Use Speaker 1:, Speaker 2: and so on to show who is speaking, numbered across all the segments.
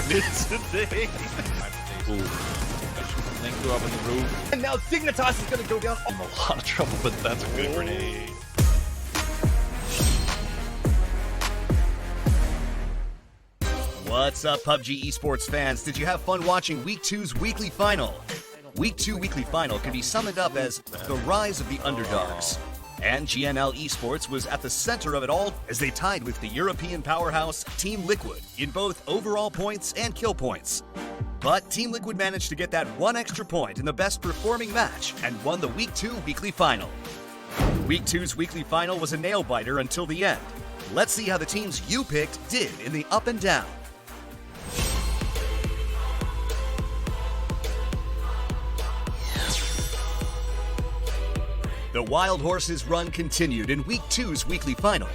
Speaker 1: started today. Ooh. Then go up on the roof.
Speaker 2: And now Dignitas is gonna go down.
Speaker 1: I'm in a lot of trouble, but that's a good grenade.
Speaker 3: What's up, PUBG Esports fans? Did you have fun watching Week 2's weekly final? Week 2 weekly final can be summed up as the rise of the underdogs. And GNL Esports was at the center of it all as they tied with the European powerhouse Team Liquid in both overall points and kill points. But Team Liquid managed to get that one extra point in the best performing match and won the Week 2 weekly final. Week 2's weekly final was a nail-biter until the end. Let's see how the teams you picked did in the up and down. The Wild Horses run continued in Week 2's weekly final.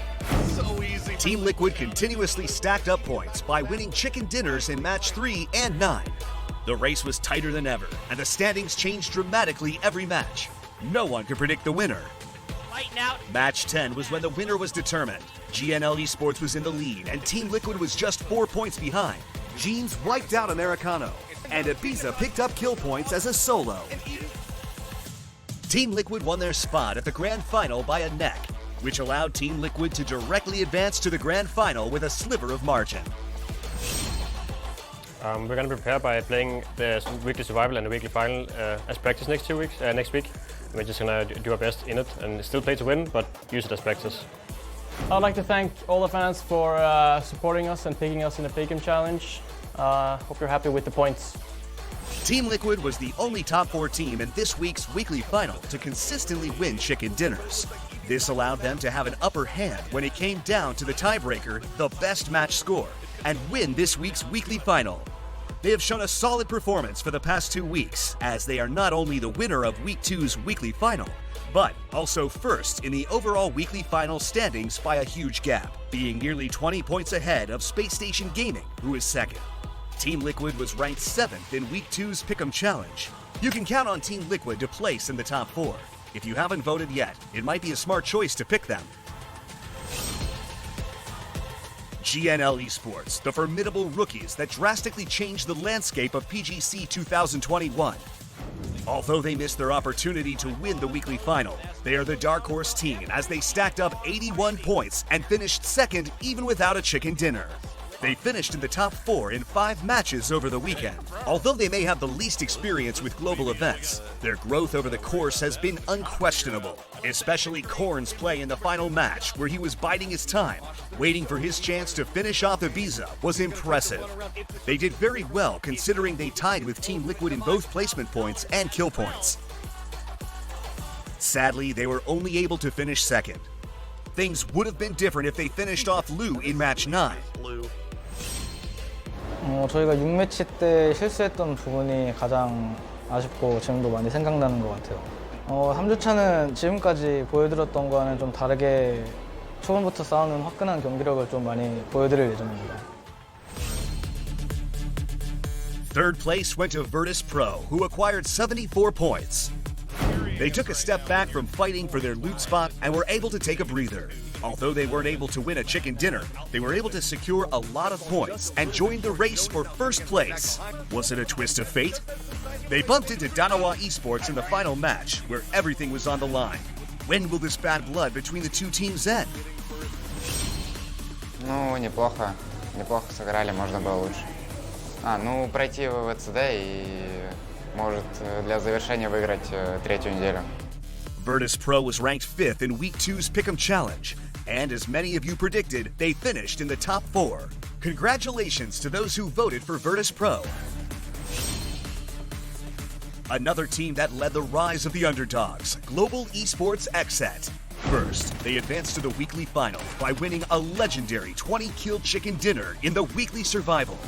Speaker 1: So easy.
Speaker 3: Team Liquid continuously stacked up points by winning chicken dinners in Match 3 and 9. The race was tighter than ever, and the standings changed dramatically every match. No one could predict the winner.
Speaker 2: Fighting out.
Speaker 3: Match 10 was when the winner was determined. GNL Esports was in the lead, and Team Liquid was just 4 points behind. Jeans wiped out Americano, and Ibiza picked up kill points as a solo. Team Liquid won their spot at the Grand Final by a neck, which allowed Team Liquid to directly advance to the Grand Final with a sliver of margin.
Speaker 4: We're going to prepare by playing the weekly survival and the weekly final as practice next week. We're just going to do our best in it and still play to win, but use it as practice.
Speaker 5: I'd like to thank all the fans for supporting us and picking us in the PGC Challenge. Hope you're happy with the points.
Speaker 3: Team Liquid was the only top 4 team in this week's weekly final to consistently win chicken dinners. This allowed them to have an upper hand when it came down to the tiebreaker, the best match score, and win this week's weekly final. They have shown a solid performance for the past 2 weeks, as they are not only the winner of Week 2's weekly final, but also first in the overall weekly final standings by a huge gap, being nearly 20 points ahead of Space Station Gaming, who is second. Team Liquid was ranked 7th in Week 2's Pick'em Challenge. You can count on Team Liquid to place in the top 4. If you haven't voted yet, it might be a smart choice to pick them. GNL Esports, the formidable rookies that drastically changed the landscape of PGC 2021. Although they missed their opportunity to win the weekly final, they are the dark horse team as they stacked up 81 points and finished second even without a chicken dinner. They finished in the top 4 in 5 matches over the weekend. Although they may have the least experience with global events, their growth over the course has been unquestionable, especially Korn's play in the final match where he was biding his time, waiting for his chance to finish off Ibiza was impressive. They did very well considering they tied with Team Liquid in both placement points and kill points. Sadly, they were only able to finish second. Things would have been different if they finished off Lou in match 9.
Speaker 5: 저희가 6매치 때 실수했던 부분이 가장 아쉽고 지금도 많이 생각나는 것 같아요. 3주차는 지금까지 보여드렸던 거와는 좀 다르게 초반부터 싸우는 화끈한 경기력을 좀 많이 보여드릴 예정입니다.
Speaker 3: Third place went to Virtus Pro, who acquired 74 points. They took a step back from fighting for their loot spot and were able to take a breather. Although they weren't able to win a chicken dinner, they were able to secure a lot of points and join the race for first place. Was it a twist of fate? They bumped into Danawa Esports in the final match, where everything was on the line. When will this bad blood between the two teams end?
Speaker 6: Ну, неплохо. Неплохо сыграли, можно было лучше. Пройти в ВЦД и, может, для завершения выиграть третью неделю.
Speaker 3: Virtus Pro was ranked 5th in Week 2's Pick'em Challenge, and as many of you predicted, they finished in the top 4. Congratulations to those who voted for Virtus Pro. Another team that led the rise of the underdogs, Global Esports XSET. First, they advanced to the weekly final by winning a legendary 20-kill chicken dinner in the weekly survival.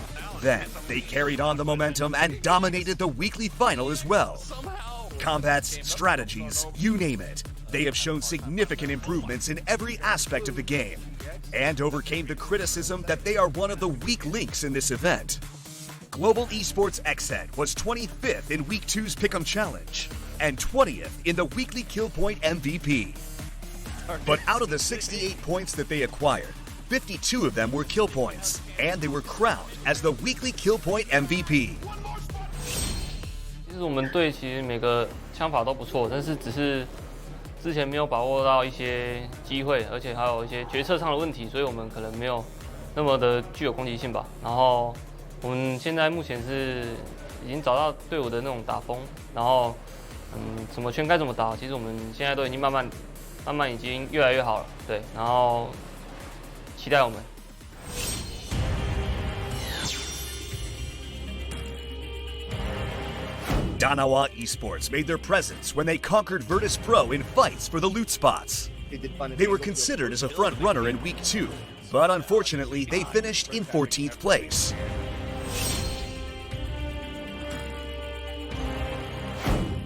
Speaker 3: Then, they carried on the momentum and dominated the weekly final as well. Combats, strategies, you name it. They have shown significant improvements in every aspect of the game and overcame the criticism that they are one of the weak links in this event. Global Esports XSET was 25th in Week 2's Pick'em Challenge and 20th in the weekly kill point MVP. But out of the 68 points that they acquired, 52 of them were kill points, and they were crowned as the weekly kill point MVP.
Speaker 7: 其实我们队其实每个枪法都不错，但是只是之前没有把握到一些机会，而且还有一些决策上的问题，所以我们可能没有那么的具有攻击性吧。然后我们现在目前是已经找到队伍的那种打风，然后什么圈该怎么打，其实我们现在都已经慢慢已经越来越好了，对，然后期待我们。
Speaker 3: Danawa Esports made their presence when they conquered Virtus Pro in fights for the loot spots. They were considered as a front runner in Week 2, but unfortunately they finished in 14th place.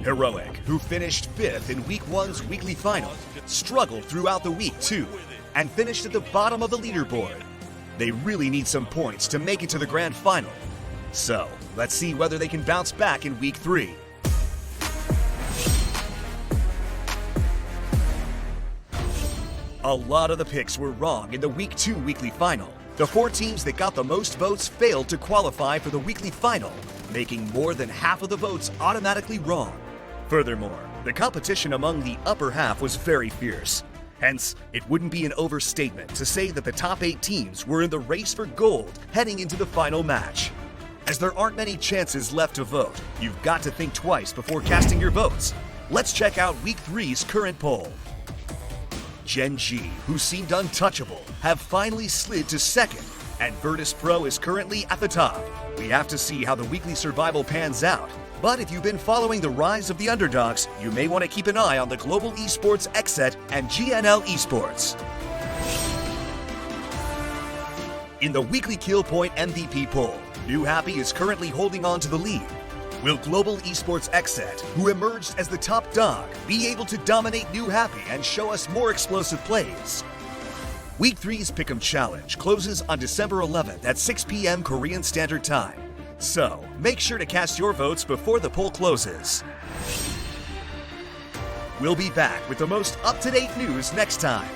Speaker 3: Heroic, who finished 5th in Week 1's weekly final, struggled throughout the week too, and finished at the bottom of the leaderboard. They really need some points to make it to the grand final. So, let's see whether they can bounce back in Week 3. A lot of the picks were wrong in the Week 2 weekly final. The 4 teams that got the most votes failed to qualify for the weekly final, making more than half of the votes automatically wrong. Furthermore, the competition among the upper half was very fierce. Hence, it wouldn't be an overstatement to say that the top 8 teams were in the race for gold heading into the final match. As there aren't many chances left to vote, you've got to think twice before casting your votes. Let's check out Week 3's current poll. GenG, who seemed untouchable, have finally slid to 2nd, and Virtus Pro is currently at the top. We have to see how the weekly survival pans out. But if you've been following the rise of the underdogs, you may want to keep an eye on the Global Esports XSET and GNL Esports. In the weekly kill point MVP poll, New Happy is currently holding on to the lead. Will Global Esports XSET, who emerged as the top dog, be able to dominate New Happy and show us more explosive plays? Week 3's Pick'em Challenge closes on December 11th at 6 p.m. Korean Standard Time. So, make sure to cast your votes before the poll closes. We'll be back with the most up-to-date news next time.